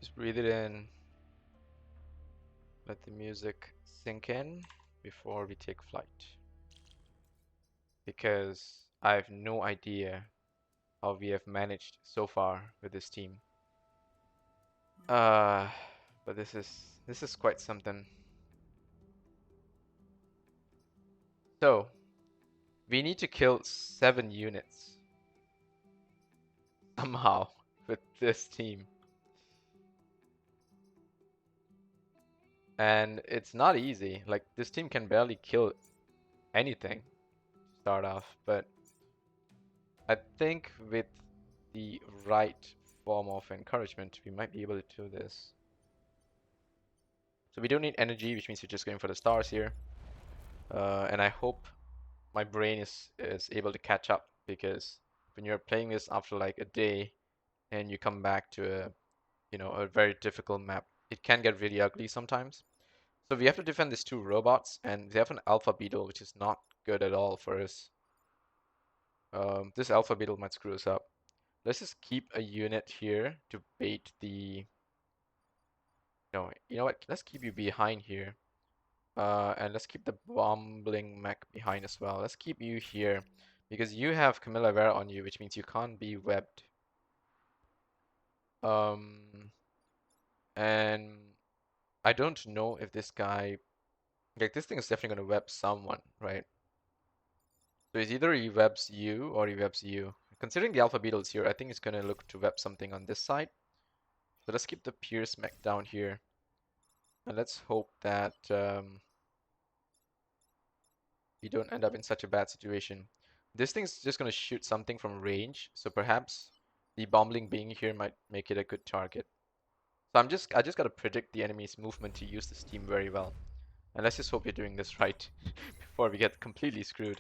Just breathe it in. Let the music sink in before we take flight. Because I have no idea how we have managed so far with this team. But this is quite something. So we need to kill 7 units somehow with this team. And it's not easy. Like, this team can barely kill anything to start off, but I think with the right form of encouragement, we might be able to do this. So we don't need energy, which means we're just going for the stars here. And I hope my brain is able to catch up, because when you're playing this after like a day and you come back to a very difficult map, it can get really ugly sometimes. So we have to defend these 2 robots, and they have an alpha beetle, which is not good at all for us. This alpha beetle might screw us up. Let's just keep a unit here to bait the... No, you know what? Let's keep you behind here. And let's keep the Bombermech behind as well. Let's keep you here, because you have Camilla Vera on you, which means you can't be webbed. And I don't know if this guy... Like, this thing is definitely going to web someone, right? So it's either he webs you or he webs you. Considering the alpha beetles here, I think it's going to look to web something on this side. So let's keep the Pierce mech down here. And let's hope that we don't end up in such a bad situation. This thing's just going to shoot something from range, so perhaps the bombling being here might make it a good target. So I just got to predict the enemy's movement to use this team very well. And let's just hope we're doing this right before we get completely screwed.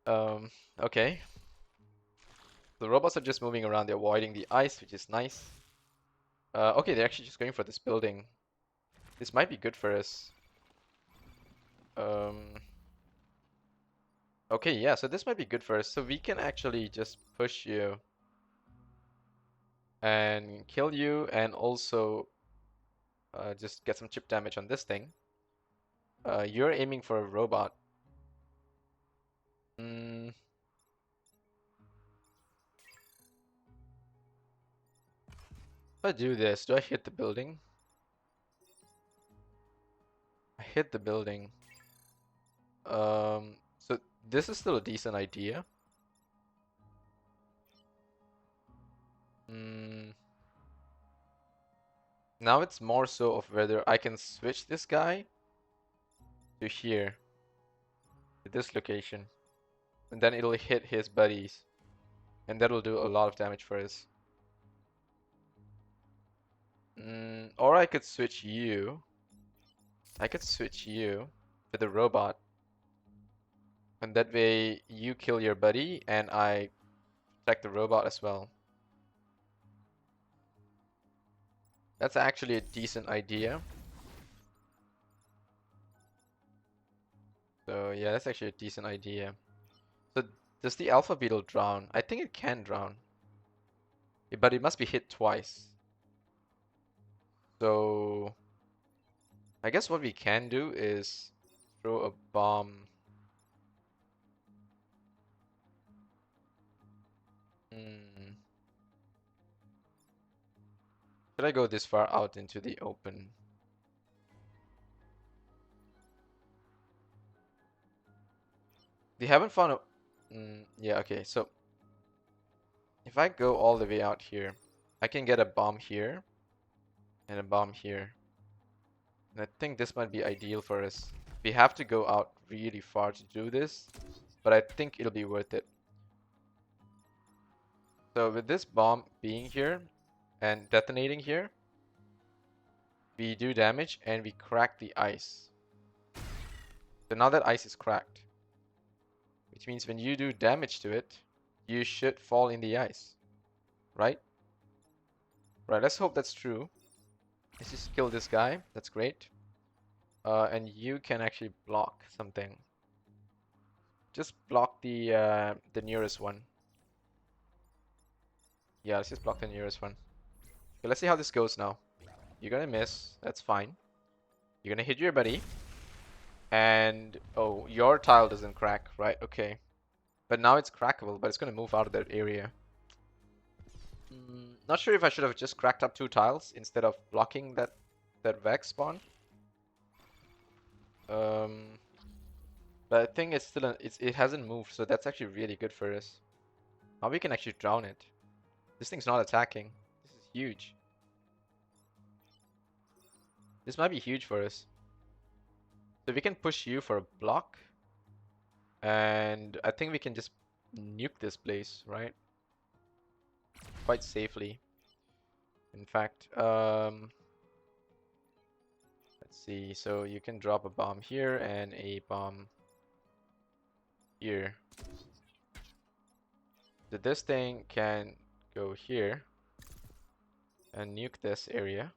Okay. The robots are just moving around, they're avoiding the ice, which is nice. Okay, they're actually just going for this building. This might be good for us. Okay, yeah, so this might be good for us. So we can actually just push you and kill you, and also just get some chip damage on this thing. You're aiming for a robot. If I do this, do I hit the building? I hit the building. So this is still a decent idea. Now it's more so of whether I can switch this guy to here, to this location, and then it'll hit his buddies, and that'll do a lot of damage for us. Or I could switch you. I could switch you to the robot, and that way you kill your buddy and I protect the robot as well. That's actually a decent idea. So yeah, that's actually a decent idea. So does the alpha beetle drown? I think it can drown. But it must be hit twice. So I guess what we can do is throw a bomb. Should I go this far out into the open? They haven't found a... yeah, okay, so if I go all the way out here, I can get a bomb here and a bomb here. And I think this might be ideal for us. We have to go out really far to do this, but I think it'll be worth it. So with this bomb being here and detonating here, we do damage and we crack the ice. So now that ice is cracked, which means when you do damage to it, you should fall in the ice, right? Right, let's hope that's true. Let's just kill this guy. That's great. And you can actually block something. Just block the nearest one. Yeah, let's just block the nearest one. Okay, let's see how this goes now. You're gonna miss. That's fine. You're gonna hit your buddy. And, oh, your tile doesn't crack, right? Okay. But now it's crackable, but it's gonna move out of that area. Not sure if I should have just cracked up 2 tiles instead of blocking that Vex spawn. Um, but I think it's still it hasn't moved, so that's actually really good for us. Now we can actually drown it. This thing's not attacking. This is huge. This might be huge for us. So we can push you for a block, and I think we can just nuke this place, right? Quite safely. In fact, let's see. So you can drop a bomb here and a bomb here. So this thing can go here and nuke this area.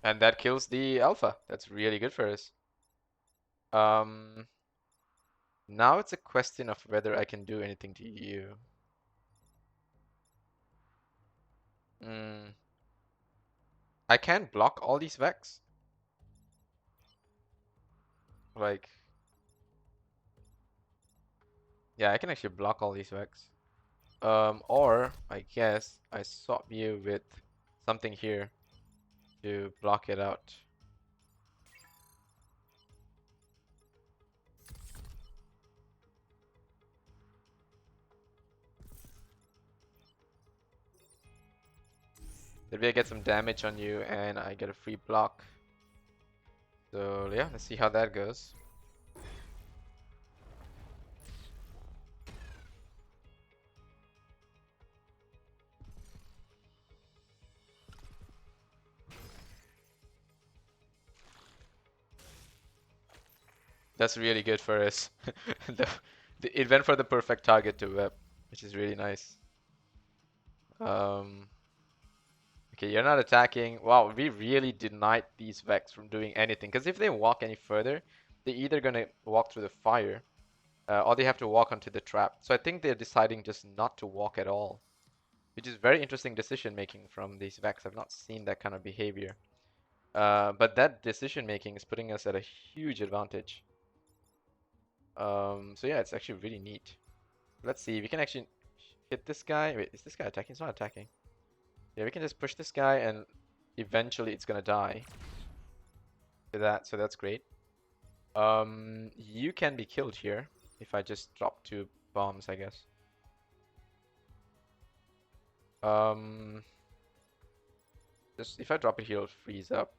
And that kills the alpha. That's really good for us. Now it's a question of whether I can do anything to you. I can't block all these Vex. Like, yeah, I can actually block all these Vex. Or I guess I swap you with something here to block it out. Maybe I get some damage on you and I get a free block. So yeah, let's see how that goes. That's really good for us. It went for the perfect target to web, which is really nice. Okay, you're not attacking. Wow, we really denied these Vex from doing anything. Because if they walk any further, they're either gonna walk through the fire, or they have to walk onto the trap. So I think they're deciding just not to walk at all, which is very interesting decision making from these Vex. I've not seen that kind of behavior. But that decision making is putting us at a huge advantage. So yeah, it's actually really neat. Let's see, we can actually hit this guy. Wait, is this guy attacking? He's not attacking. Yeah, we can just push this guy and eventually it's gonna die. So that's great. You can be killed here if I just drop 2 bombs, I guess. Just if I drop it here, it'll freeze up.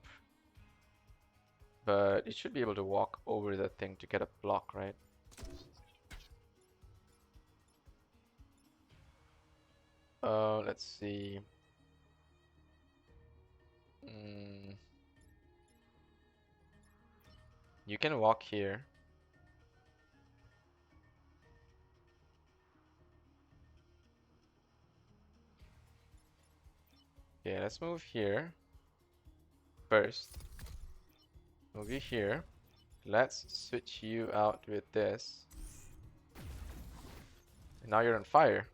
But it should be able to walk over the thing to get a block, right? Let's see. You can walk here. Yeah, let's move here first. Move you here. Let's switch you out with this. And now you're on fire.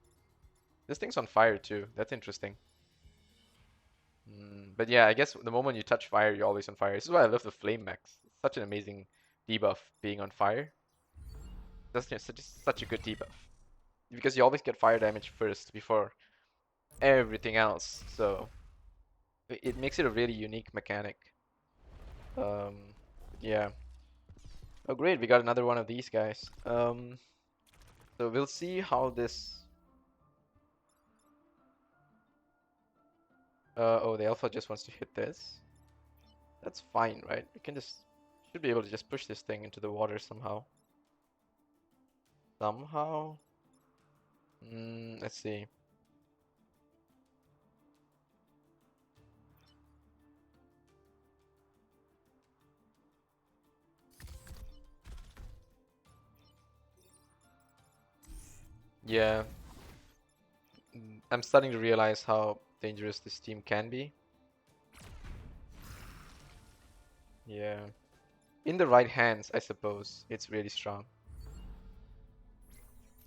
This thing's on fire too. That's interesting. But yeah, I guess the moment you touch fire, you're always on fire. This is why I love the Flame Mechs. It's such an amazing debuff being on fire. That's just such a good debuff. Because you always get fire damage first before everything else. So it makes it a really unique mechanic. Yeah. Oh great, we got another one of these guys. So we'll see how this. Oh, the alpha just wants to hit this. That's fine, right? We can just should be able to just push this thing into the water somehow. Somehow. Let's see. Yeah. I'm starting to realize how dangerous this team can be. Yeah. In the right hands, I suppose, it's really strong.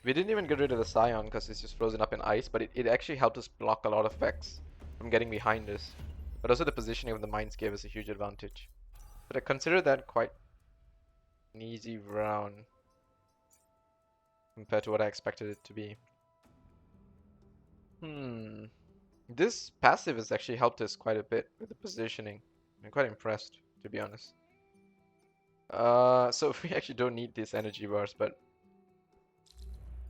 We didn't even get rid of the Scion because it's just frozen up in ice, but it actually helped us block a lot of Vex from getting behind us. But also the positioning of the mines gave us a huge advantage. But I consider that quite an easy round compared to what I expected it to be. Hmm. This passive has actually helped us quite a bit with the positioning. I'm quite impressed, to be honest. So we actually don't need these energy bars, but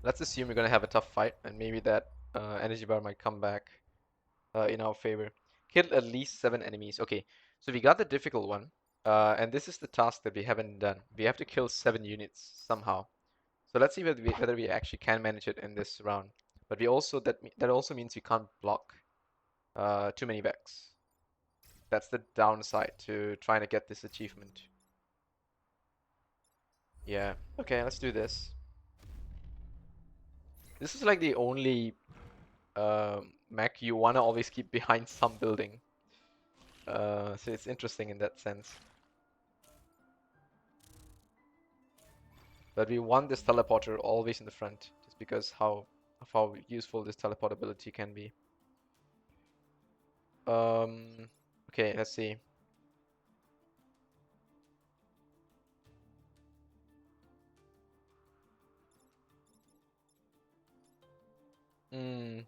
let's assume we're gonna have a tough fight, and maybe that energy bar might come back in our favor. Kill at least 7 enemies. Okay, so we got the difficult one, and this is the task that we haven't done. We have to kill 7 units somehow. So let's see whether we actually can manage it in this round. But we also that also means we can't block too many Vex. That's the downside to trying to get this achievement. Yeah. Okay, let's do this. This is like the only mech you wanna always keep behind some building. So it's interesting in that sense. But we want this teleporter always in the front, just because of how useful this teleportability can be. Okay, let's see. Hmm.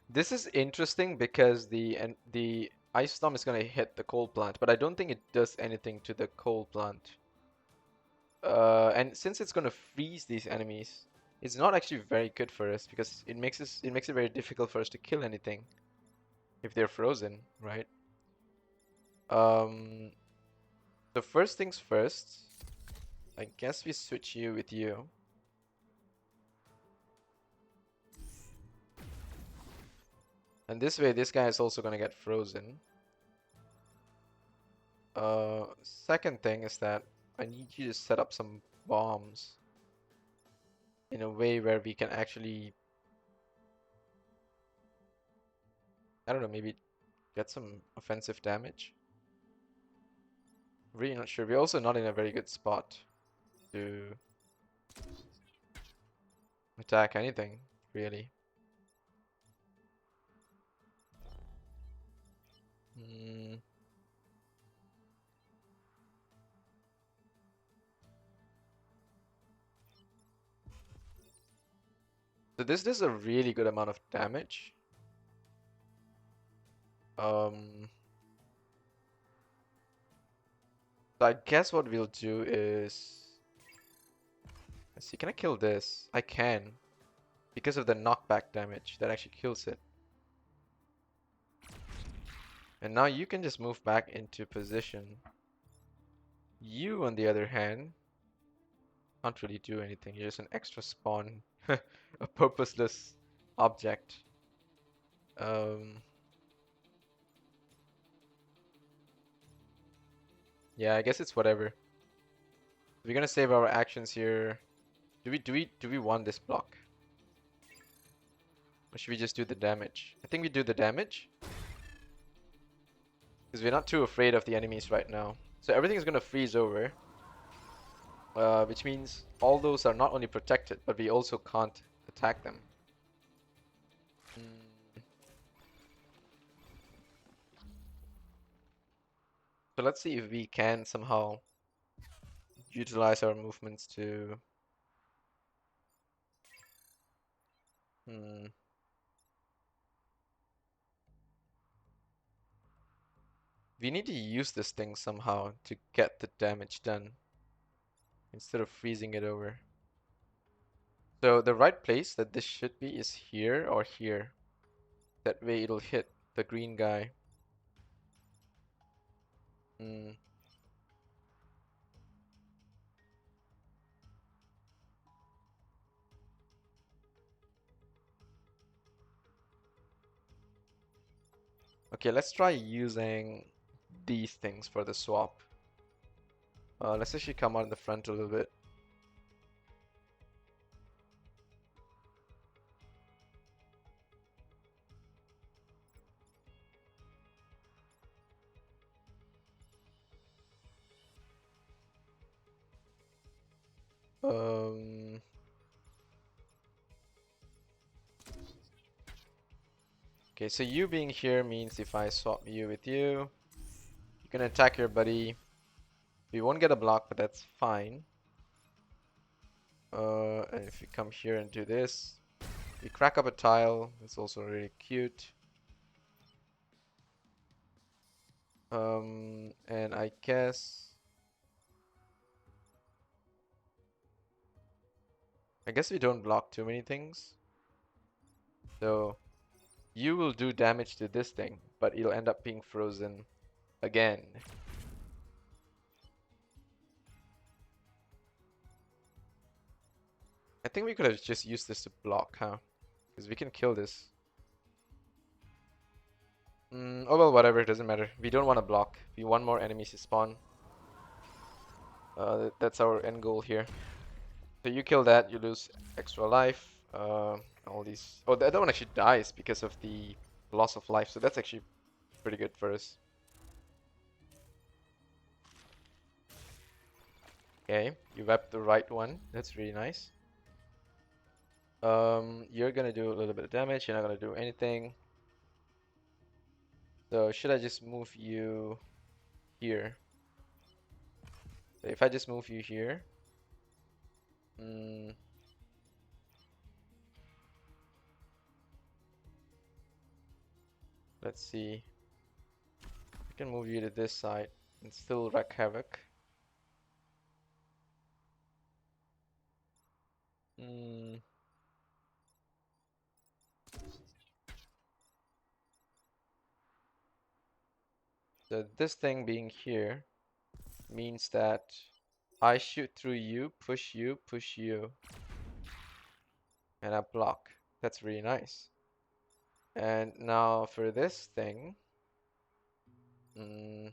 This is interesting because the ice storm is gonna hit the coal plant, but I don't think it does anything to the coal plant. And since it's gonna freeze these enemies, it's not actually very good for us because it makes it very difficult for us to kill anything if they're frozen, right? Um, so first things first, I guess we switch you with you. And this way, this guy is also gonna get frozen. Second thing is that I need you to set up some bombs in a way where we can actually, I don't know, maybe get some offensive damage. Really not sure. We're also not in a very good spot to attack anything, really. Hmm. So this does a really good amount of damage. Um, so I guess what we'll do is, let's see, can I kill this? I can, because of the knockback damage that actually kills it. And now you can just move back into position. You, on the other hand, can't really do anything. You're just an extra spawn, a purposeless object. Um, yeah, I guess it's whatever. We're gonna save our actions here. Do we want this block? Or should we just do the damage? I think we do the damage. Because we're not too afraid of the enemies right now. So everything is gonna freeze over. Which means all those are not only protected, but we also can't attack them. Mm. So let's see if we can somehow utilize our movements to... Hmm. We need to use this thing somehow to get the damage done instead of freezing it over. So the right place that this should be is here or here. That way it'll hit the green guy. Hmm. Okay, let's try using these things for the swap. Let's actually come out in the front a little bit. Um, Okay, so you being here means if I swap you with you, you can attack your buddy. We won't get a block, but that's fine. And if we come here and do this, we crack up a tile. It's also really cute. And I guess we don't block too many things. So you will do damage to this thing, but it'll end up being frozen again. I think we could have just used this to block, huh? Because we can kill this. Oh well, whatever, it doesn't matter. We don't want to block. We want more enemies to spawn. That's our end goal here. So you kill that, you lose extra life. All these. Oh, the other one actually dies because of the loss of life. So that's actually pretty good for us. Okay, you wept the right one. That's really nice. You're gonna do a little bit of damage. You're not gonna do anything. So should I just move you here? So if I just move you here, let's see. I can move you to this side and still wreak havoc. So this thing being here means that I shoot through you, push you, and I block. That's really nice. And now for this thing, should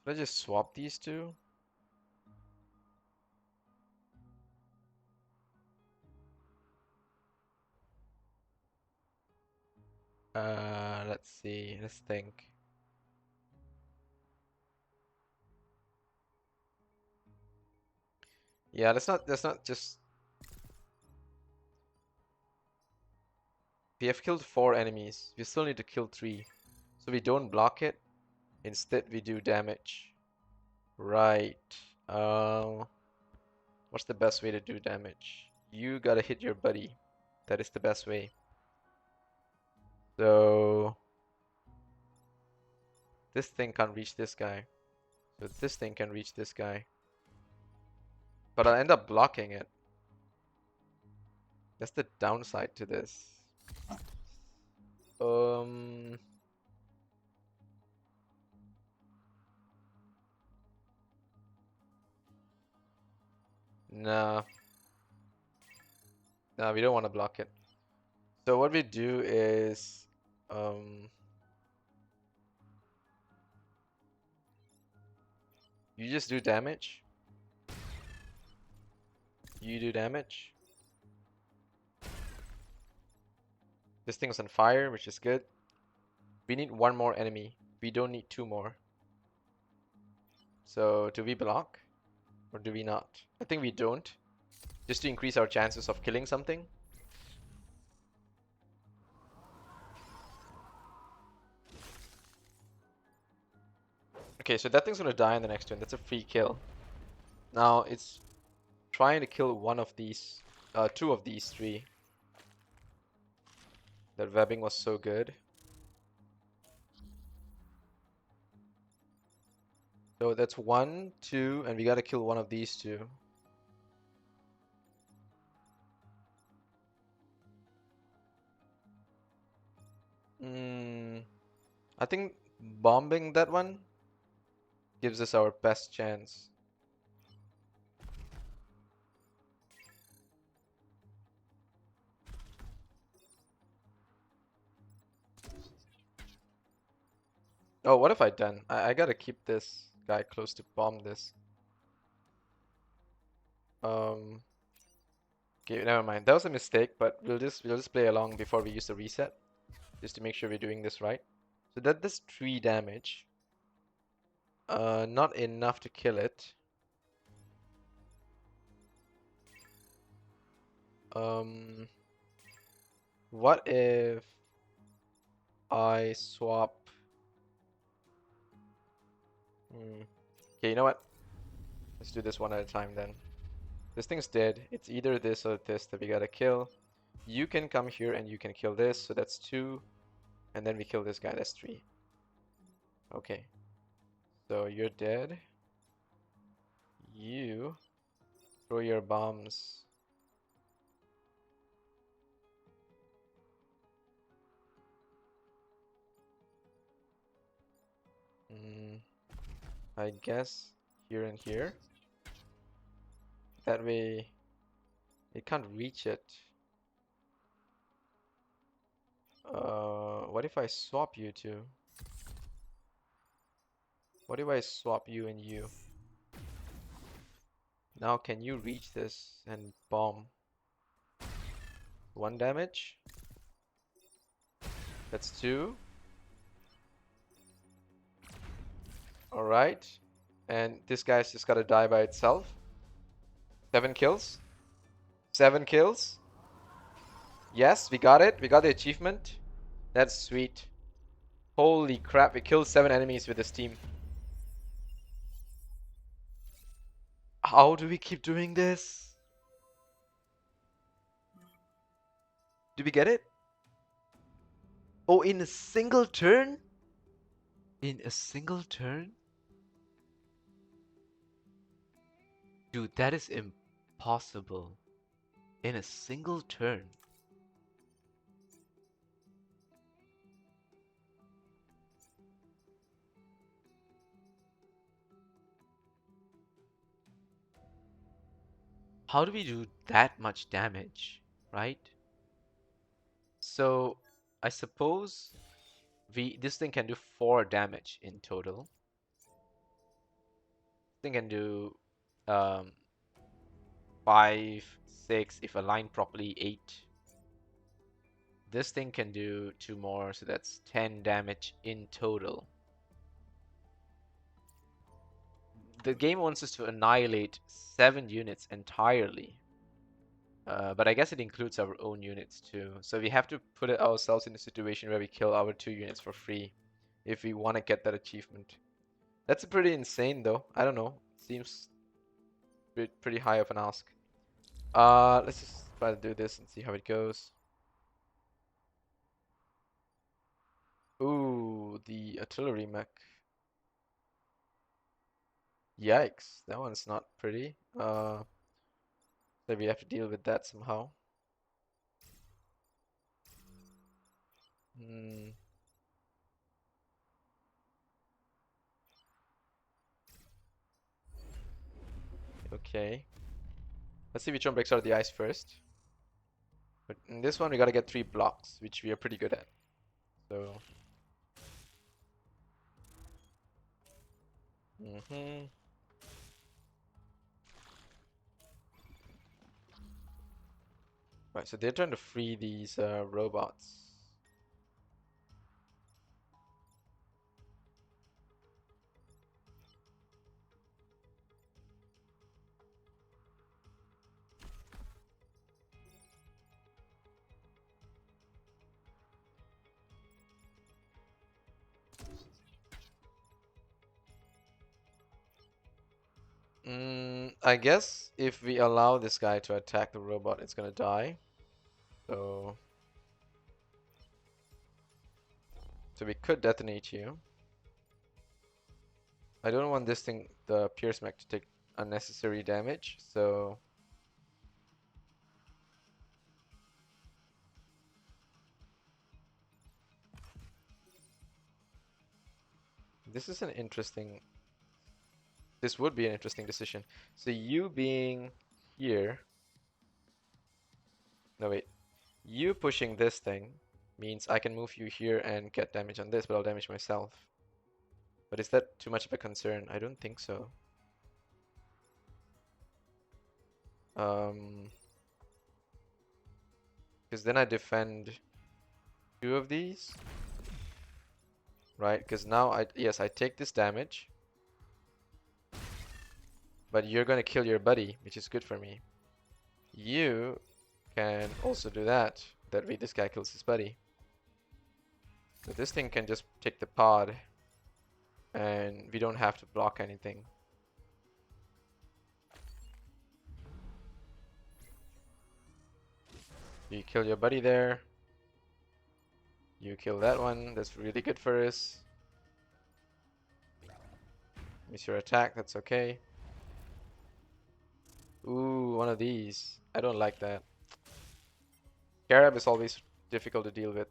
I just swap these two? Let's see. Let's think. Yeah, let's not just. We have killed 4 enemies. We still need to kill 3. So we don't block it. Instead, we do damage. Right. What's the best way to do damage? You gotta hit your buddy. That is the best way. So this thing can't reach this guy. So this thing can reach this guy. But I'll end up blocking it. That's the downside to this. Nah. Nah, we don't want to block it. So what we do is you just do damage. You do damage. This thing's on fire, which is good. We need 1 more enemy. We don't need 2 more. So do we block? Or do we not? I think we don't. Just to increase our chances of killing something. Okay, so that thing's gonna die in the next turn. That's a free kill. Now it's trying to kill one of these, 2 of these 3. That webbing was so good. So that's 1, 2, and we gotta kill one of these 2. I think bombing that one gives us our best chance. Oh, what have I done? I gotta keep this guy close to bomb this. Okay, never mind. That was a mistake, but we'll just play along before we use the reset, just to make sure we're doing this right. So that does 3 damage. Not enough to kill it. What if I swap? Okay, you know what? Let's do this one at a time then. This thing's dead. It's either this or this that we gotta kill. You can come here and you can kill this, so that's 2. And then we kill this guy, that's 3. Okay. So you're dead. You throw your bombs. I guess here and here. That way it can't reach it. What if I swap you two? What if I swap you and you? Now can you reach this and bomb? 1 damage. That's 2. Alright. And this guy's just gotta die by itself. 7 kills. 7 kills. Yes, we got it. We got the achievement. That's sweet. Holy crap, we killed 7 enemies with this team. How do we keep doing this? Do we get it? Oh, in a single turn? In a single turn? Dude, that is impossible. In a single turn. How do we do that much damage, right? So, I suppose this thing can do 4 damage in total. This thing can do 5, 6, if aligned properly, 8. This thing can do 2 more, so that's 10 damage in total. The game wants us to annihilate 7 units entirely. But I guess it includes our own units too. So we have to put ourselves in a situation where we kill our 2 units for free if we want to get that achievement. That's pretty insane though. I don't know. Seems pretty high of an ask. Let's just try to do this and see how it goes. Ooh, the artillery mech. Yikes, that one's not pretty. So we have to deal with that somehow. Okay. Let's see which one breaks out of the ice first. But in this one, we gotta get 3 blocks, which we are pretty good at. So. Right, so they're trying to free these robots. I guess if we allow this guy to attack the robot, it's gonna die. So we could detonate you. I don't want this thing, the Pierce mech, to take unnecessary damage, so this is an interesting. This would be an interesting decision. So you being here. No, wait. You pushing this thing means I can move you here and get damage on this, but I'll damage myself. But is that too much of a concern? I don't think so. Because then I defend 2 of these. Right? Because now I take this damage. But you're gonna kill your buddy, which is good for me. You can also do that. That way this guy kills his buddy. So this thing can just take the pod and we don't have to block anything. You kill your buddy there. You kill that one. That's really good for us. Miss your attack. That's okay. Ooh, one of these. I don't like that. Scarab is always difficult to deal with.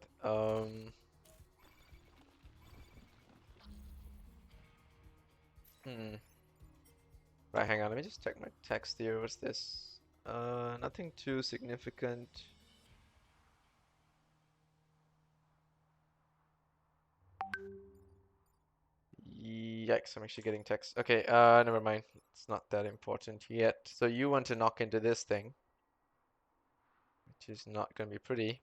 Right, hang on. Let me just check my text here. What's this? Nothing too significant. Yikes, I'm actually getting text. Okay, never mind. It's not that important yet. So you want to knock into this thing, which is not going to be pretty.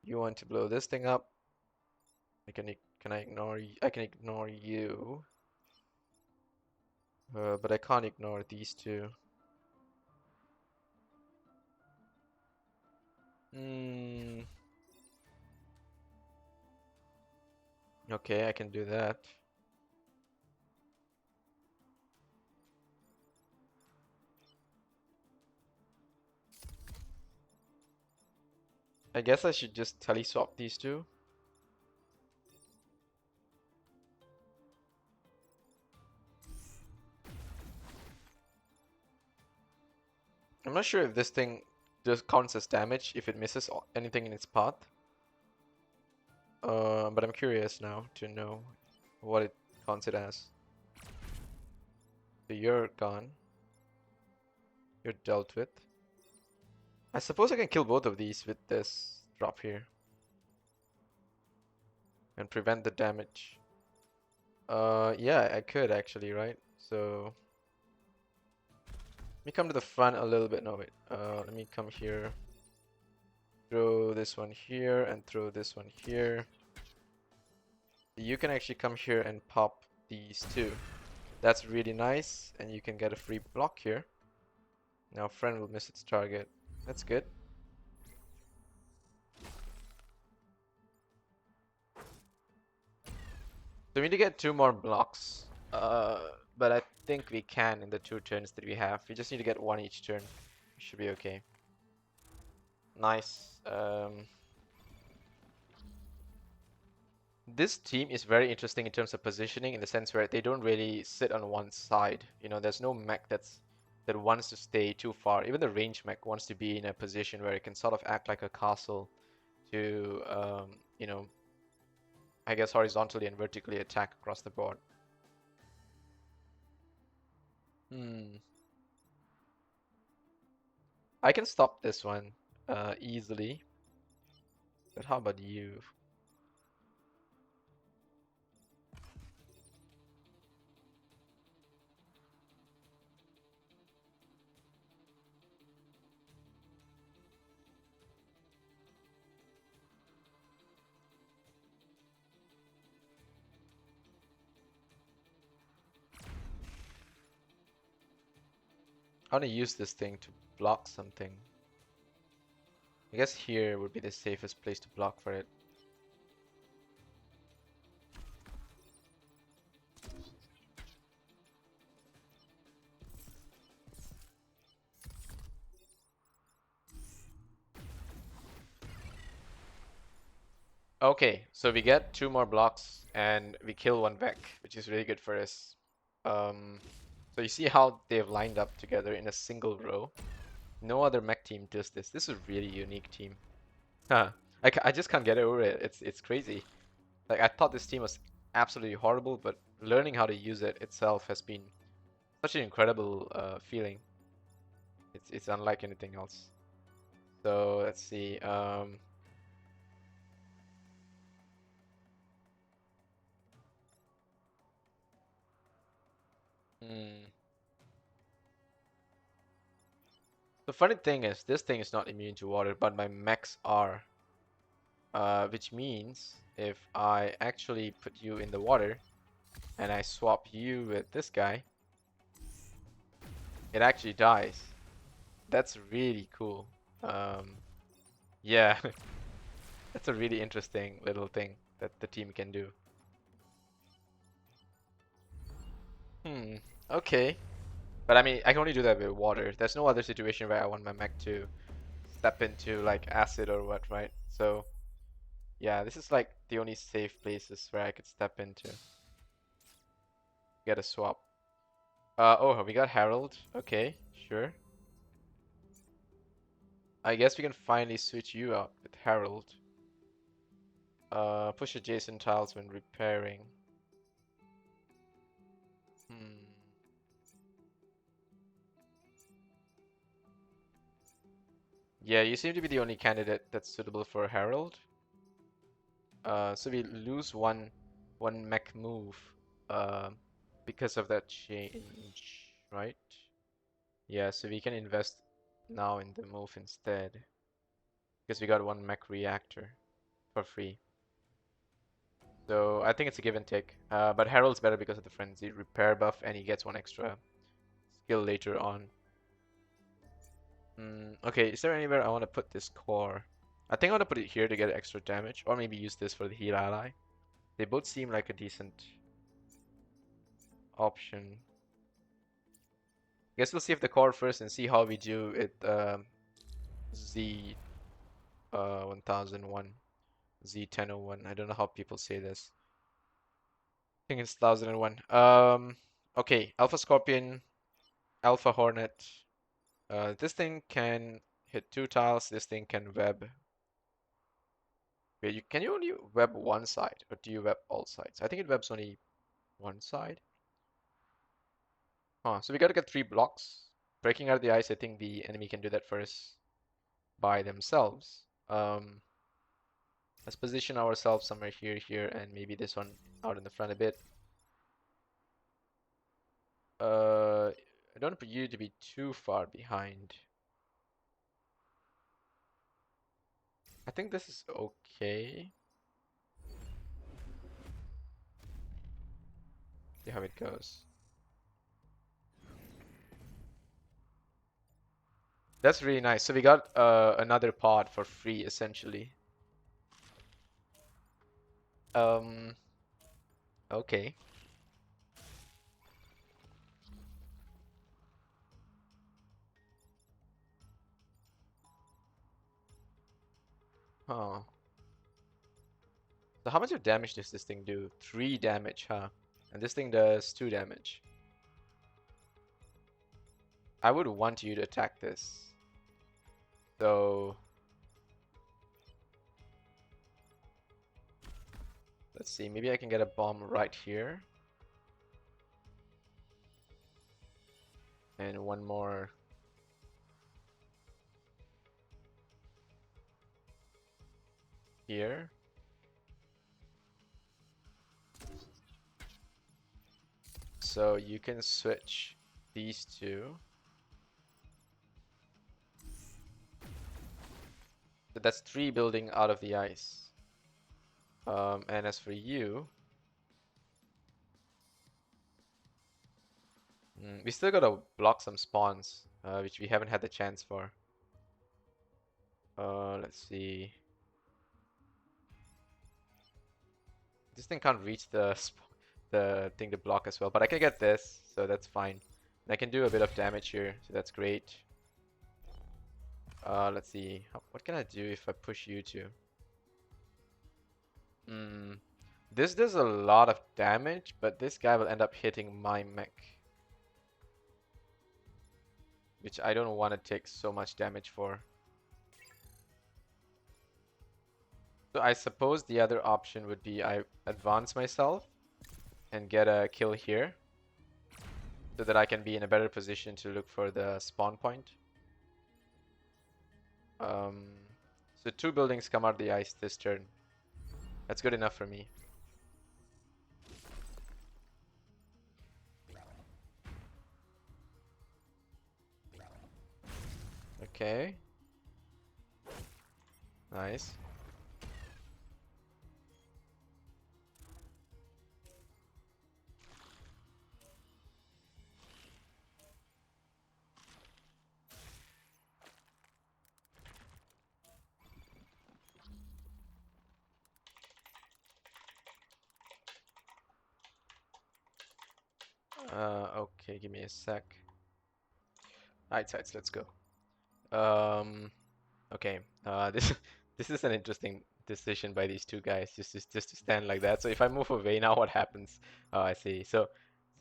You want to blow this thing up. Can I ignore you? I can ignore you. But I can't ignore these two. Okay, I can do that. I guess I should just tele-swap these two. I'm not sure if this thing just counts as damage if it misses anything in its path. But I'm curious now to know what it counts it as. So you're gone. You're dealt with. I suppose I can kill both of these with this drop here. And prevent the damage. Yeah, I could actually, right? So let me come to the front a little bit. No, wait. Let me come here. Throw this one here and throw this one here. You can actually come here and pop these two. That's really nice, and you can get a free block here. Now friend will miss its target. That's good. So we need to get 2 more blocks. But I think we can in the 2 turns that we have. We just need to get 1 each turn. We should be okay. Nice. This team is very interesting in terms of positioning, in the sense where they don't really sit on one side. You know, there's no mech that wants to stay too far. Even the range mech wants to be in a position where it can sort of act like a castle to, you know, I guess horizontally and vertically attack across the board. I can stop this one easily. But how about you? I want to use this thing to block something. I guess here would be the safest place to block for it. Okay, so we get 2 more blocks and we kill 1 Vec, which is really good for us. So you see how they've lined up together in a single row. No other mech team does this. This is a really unique team. Huh. I just can't get over it. It's crazy. Like, I thought this team was absolutely horrible, but learning how to use it itself has been such an incredible feeling. It's unlike anything else. So let's see. The funny thing is, this thing is not immune to water, but my mechs are. Which means if I actually put you in the water and I swap you with this guy, It actually dies. That's really cool. Um, yeah, that's a really interesting little thing that the team can do. Hmm. Okay. But I mean, I can only do that with water. There's no other situation where I want my mech to step into like acid or what, right? So yeah, this is like the only safe places where I could step into. Get a swap. Oh, we got Herald. Okay, sure. I guess we can finally switch you out with Herald. Push adjacent tiles when repairing. Hmm. Yeah, you seem to be the only candidate that's suitable for Herald. So we lose one mech move, uh, because of that change, right? Yeah, so we can invest now in the move instead, because we got one mech reactor for free. So I think it's a give and take. But Herald's better because of the frenzy repair buff, and he gets one extra skill later on. Okay, is there anywhere I want to put this core? I think I want to put it here to get extra damage, or maybe use this for the heal ally. They both seem like a decent option. Guess we'll see if the core first and see how we do it. Z 1001, Z 1001. I don't know how people say this. I think it's 1001. Okay, Alpha Scorpion, Alpha Hornet. This thing can hit 2 tiles. This thing can web. Wait, can you only web one side, or do you web all sides? I think it webs only one side. Huh, so we gotta get 3 blocks. Breaking out of the ice, I think the enemy can do that first by themselves. Let's position ourselves somewhere here, and maybe this one out in the front a bit. I don't want you to be too far behind. I think this is okay. See how it goes. That's really nice. So we got another pod for free, essentially. Um, okay. Huh. So how much of damage does this thing do? 3 damage, huh? And this thing does 2 damage. I would want you to attack this. So let's see, maybe I can get a bomb right here. And one more here. So you can switch these two. So that's 3 building out of the ice. And as for you, we still gotta block some spawns, which we haven't had the chance for. Let's see. This thing can't reach the thing to block as well, but I can get this, so that's fine. And I can do a bit of damage here, so that's great. Let's see. What can I do if I push you two? This does a lot of damage, but this guy will end up hitting my mech, which I don't want to take so much damage for. So I suppose the other option would be I advance myself and get a kill here, so that I can be in a better position to look for the spawn point. So 2 buildings come out of the ice this turn. That's good enough for me. Okay. Nice. Okay, give me a sec. Alright, sides, let's go. Um, okay. This this is an interesting decision by these two guys, just to stand like that. So if I move away now, what happens? Oh, I see. So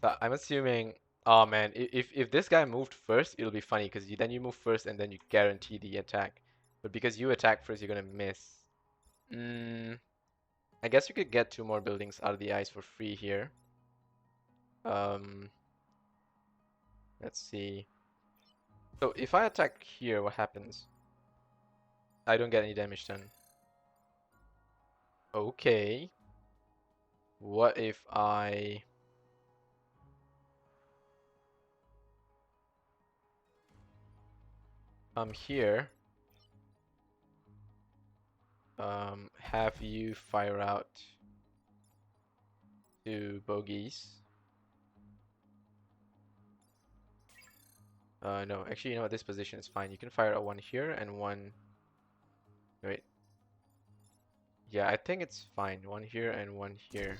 I'm assuming. Oh man, if this guy moved first, it'll be funny because then you move first and then you guarantee the attack. But because you attack first, you're gonna miss. Mm, I guess you could get two more buildings out of the ice for free here. Um, let's see. So if I attack here, what happens? I don't get any damage done. Okay. What if I come here, have you fire out two bogeys? No, actually, you know what? This position is fine. You can fire out one here and one. Wait. Yeah, I think it's fine. One here and one here.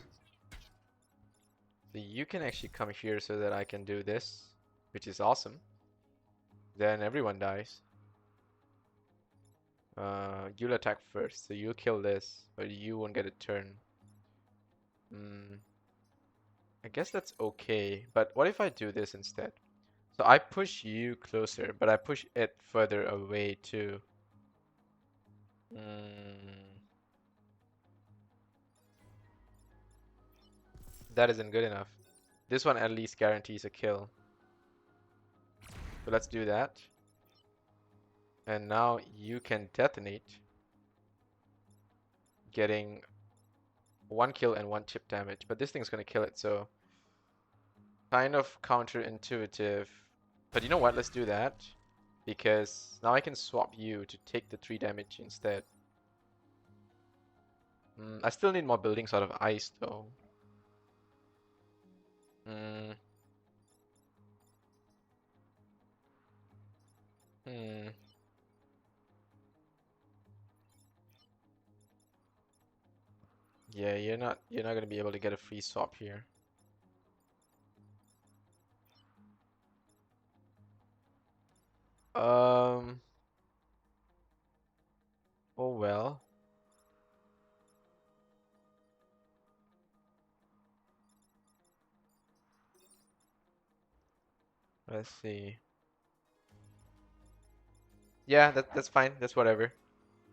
So you can actually come here so that I can do this, which is awesome. Then everyone dies. You'll attack first, so you'll kill this, but you won't get a turn. I guess that's okay, but what if I do this instead? So I push you closer, but I push it further away too. That isn't good enough. This one at least guarantees a kill. So let's do that. And now you can detonate, getting one kill and one chip damage. But this thing's gonna kill it, so kind of counterintuitive. But you know what? Let's do that. Because now I can swap you to take the 3 damage instead. I still need more buildings out of ice though. Hmm. Yeah, you're not gonna be able to get a free swap here. Um. Oh well. Let's see. Yeah, that's fine. That's whatever.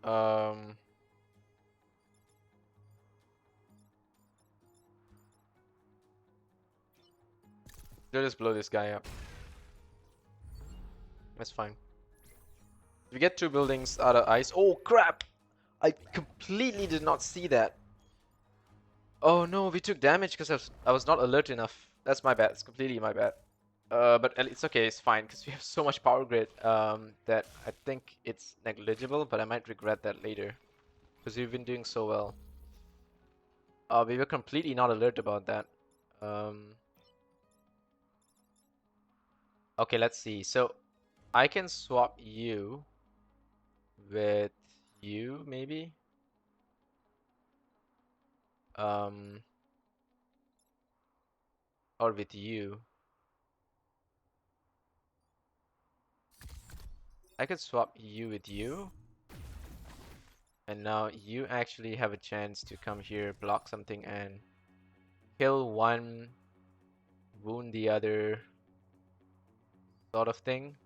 Um. They'll just blow this guy up. That's fine. We get 2 buildings out of ice. Oh crap! I completely did not see that. Oh no, we took damage because I was not alert enough. That's my bad. It's completely my bad. But it's okay. It's fine because we have so much power grid that I think it's negligible. But I might regret that later because we've been doing so well. We were completely not alert about that. Um, okay, let's see. So I can swap you with you maybe. Um, or with you. I could swap you with you. And now you actually have a chance to come here, block something, and kill one, wound the other, sort of thing.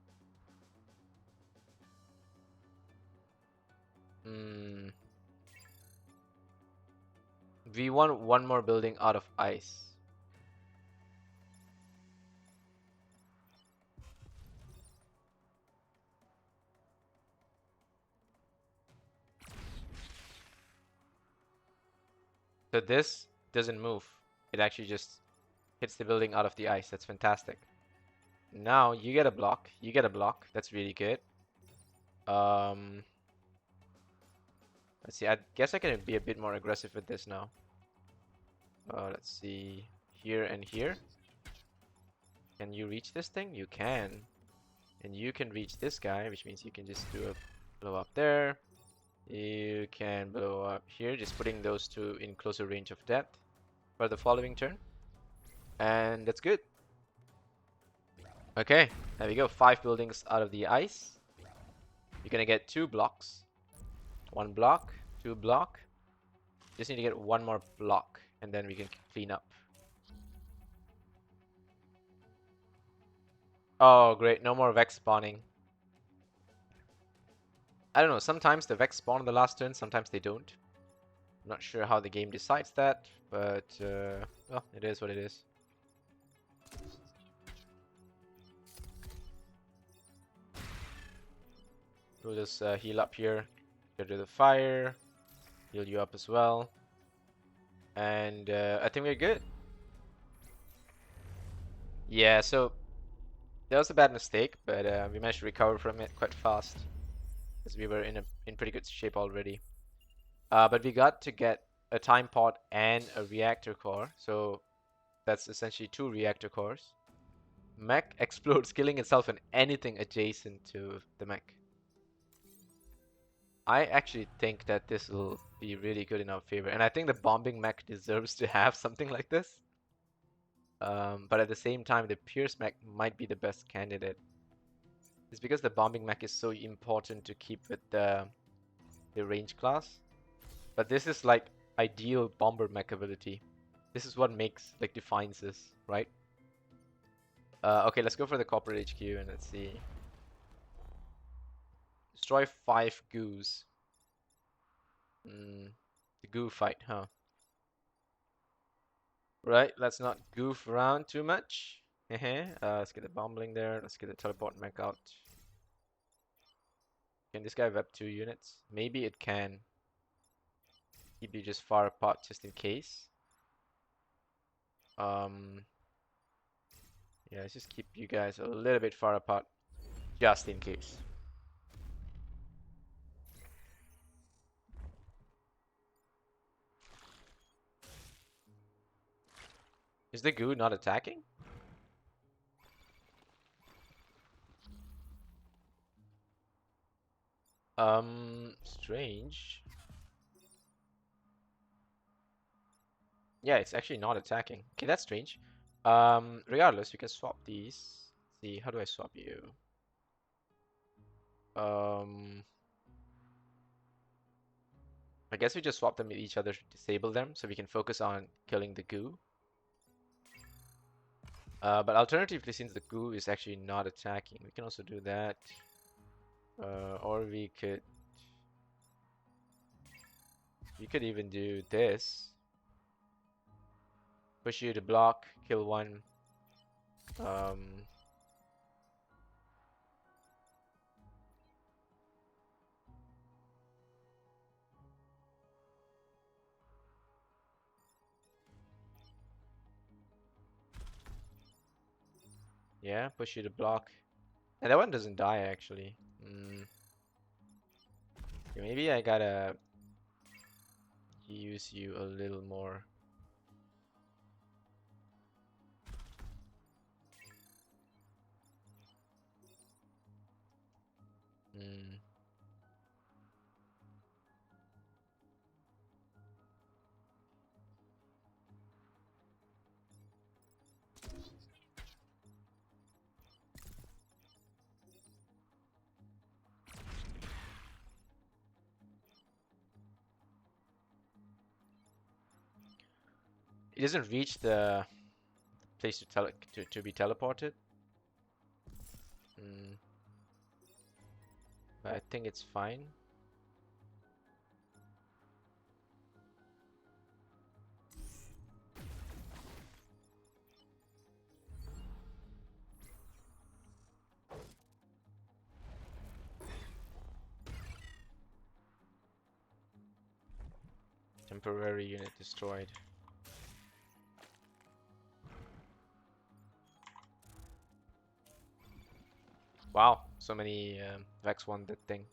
We want one more building out of ice. So this doesn't move. It actually just hits the building out of the ice. That's fantastic. Now you get a block. You get a block. That's really good. Um, let's see. I guess I can be a bit more aggressive with this now. Let's see. Here and here. Can you reach this thing? You can. And you can reach this guy, which means you can just do a blow up there. You can blow up here, just putting those two in closer range of death for the following turn. And that's good. Okay, there we go. 5 buildings out of the ice. You're gonna get 2 blocks. 1 block, 2 block. Just need to get 1 more block, and then we can clean up. Oh, great. No more Vex spawning. I don't know. Sometimes the Vex spawn on the last turn, sometimes they don't. I'm not sure how the game decides that, but well, it is what it is. We'll just heal up here. Go to the fire. Heal you up as well. And I think we're good. Yeah, so that was a bad mistake, but we managed to recover from it quite fast. Because we were in pretty good shape already. But we got to get a time pod and a reactor core. So that's essentially 2 reactor cores. Mech explodes, killing itself and anything adjacent to the mech. I actually think that this will be really good in our favor. And I think the bombing mech deserves to have something like this. But at the same time, the Pierce mech might be the best candidate. It's because the bombing mech is so important to keep with the range class. But this is like ideal bomber mech ability. This is what makes, like, defines this, right? Okay, let's go for the corporate HQ and let's see. Destroy 5 goos. The goo fight, huh? Right, let's not goof around too much. Let's get the bombling there. Let's get the teleport mech out. Can this guy web 2 units? Maybe it can. Keep you just far apart just in case. Yeah, let's just keep you guys a little bit far apart just in case. Is the goo not attacking? Strange. Yeah, it's actually not attacking. Okay, that's strange. Regardless, we can swap these. Let's see, how do I swap you? I guess we just swap them with each other to disable them so we can focus on killing the goo. But alternatively, since the goo is actually not attacking, we can also do that. Or we could even do this. Push you to block, kill 1. Yeah, push you to block. And that one doesn't die actually. Okay, maybe I gotta use you a little more. It doesn't reach the place to be teleported. But I think it's fine. Temporary unit destroyed. Wow, so many Vex won that thing.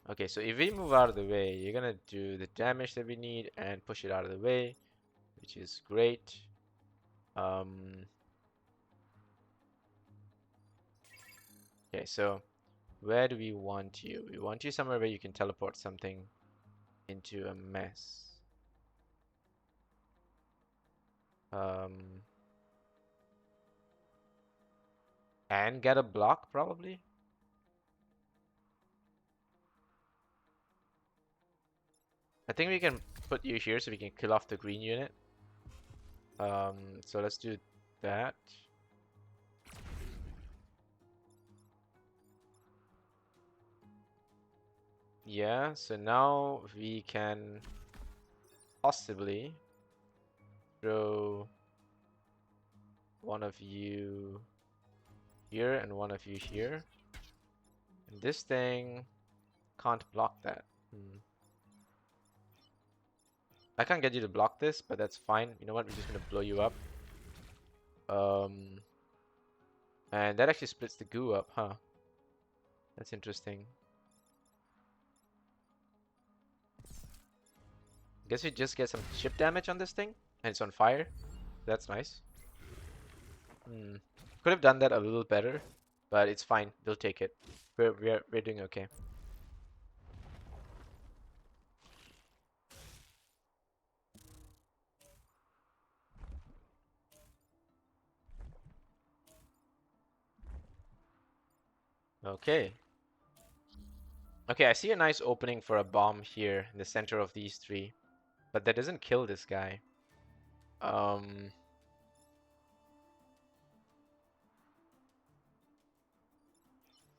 Okay, so if we move out of the way, you're gonna do the damage that we need and push it out of the way, which is great. Okay, so where do we want you? We want you somewhere where you can teleport something into a mess. And get a block, probably. I think we can put you here so we can kill off the green unit. So let's do that. Yeah, so now we can possibly throw one of you here and one of you here. And this thing can't block that. I can't get you to block this, but that's fine. You know what? We're just gonna blow you up. And that actually splits the goo up, huh? That's interesting. Guess we just get some chip damage on this thing, and it's on fire. That's nice. Could have done that a little better, but it's fine. We'll take it. We're doing okay. Okay. Okay, I see a nice opening for a bomb here in the center of these three, but that doesn't kill this guy.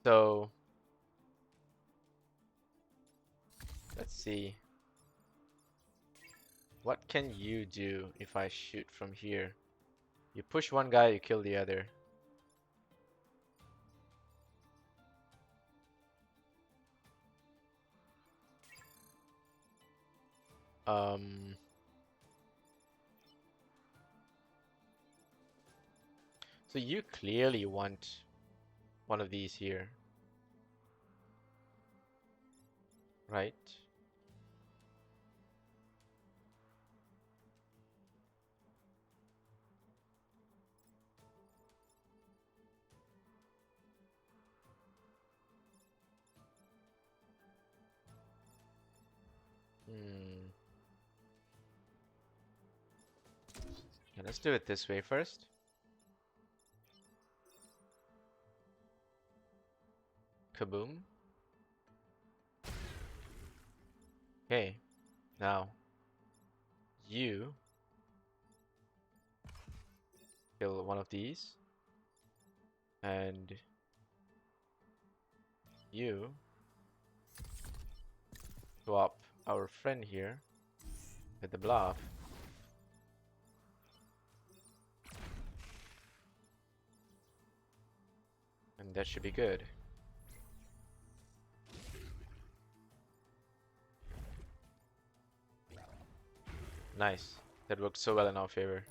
So let's see. What can you do if I shoot from here? You push one guy, you kill the other. So you clearly want one of these here, right? Yeah, let's do it this way first. Kaboom. Okay, now you kill one of these, and you swap our friend here with the bluff. And that should be good. Nice. That worked so well in our favor.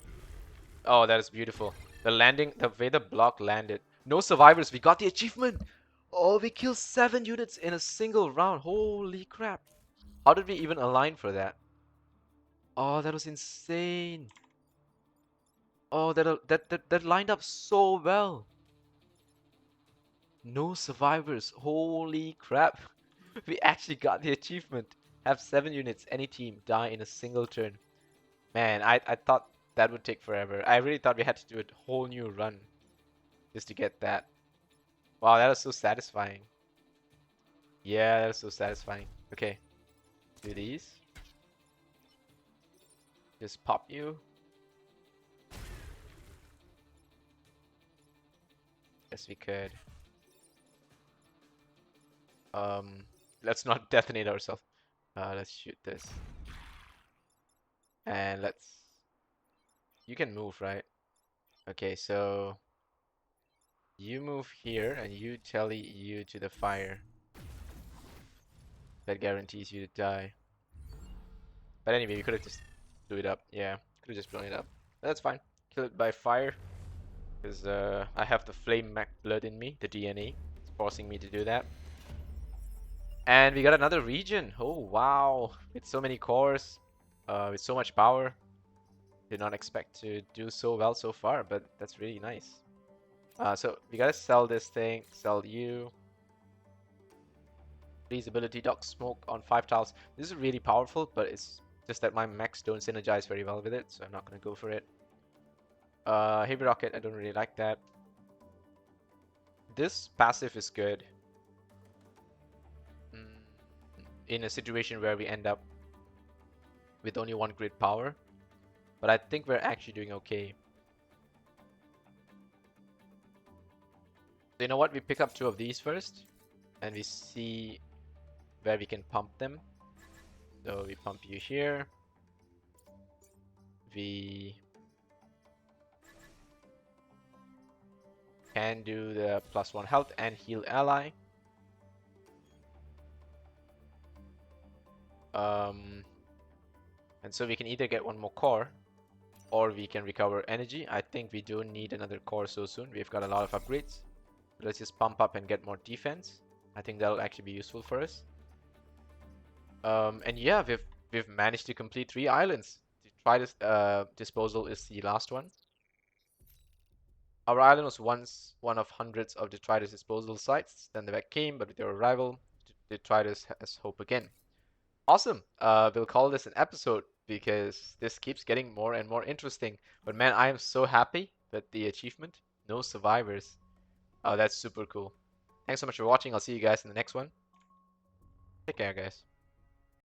Oh, that is beautiful. The landing, the way the block landed. No survivors. We got the achievement. Oh, we killed 7 units in a single round. Holy crap. How did we even align for that? Oh, that was insane. Oh, that lined up so well. No survivors. Holy crap. We actually got the achievement. Have 7 units, any team, die in a single turn. Man, I thought that would take forever. I really thought we had to do a whole new run just to get that. Wow, that was so satisfying. Yeah, that was so satisfying. Okay, do these. Just pop you. Yes, we could. Let's not detonate ourselves. Let's shoot this. And let's... You can move, right? Okay, so... You move here and you tele you to the fire. That guarantees you to die. But anyway, we could have just blew it up. Yeah, could have just blown it up. That's fine. Kill it by fire. Because I have the flame mech blood in me, the DNA. It's forcing me to do that. And we got another region. Oh, wow. With so many cores. With so much power. Did not expect to do so well so far, but that's really nice. So we gotta sell this thing. Sell you. Freeze ability, Dock Smoke on 5 tiles. This is really powerful, but it's just that my mechs don't synergize very well with it, so I'm not gonna go for it. Heavy Rocket, I don't really like that. this passive is good in a situation where we end up with only one grid power, but I think we're actually doing okay. So you know what? We pick up 2 of these first, and we see where we can pump them. So we pump you here. We can do the +1 health and heal ally. And so we can either get 1 more core, or we can recover energy. I think we don't need another core so soon. We've got a lot of upgrades. Let's just pump up and get more defense. I think that'll actually be useful for us. And yeah, we've managed to complete 3 islands. Detritus disposal is the last one. Our island was once one of hundreds of detritus disposal sites. Then the Vec came, but with their arrival, detritus has hope again. Awesome. We'll call this an episode because this keeps getting more and more interesting. But man, I am so happy with the achievement. No survivors. Oh, that's super cool. Thanks so much for watching. I'll see you guys in the next one. Take care, guys.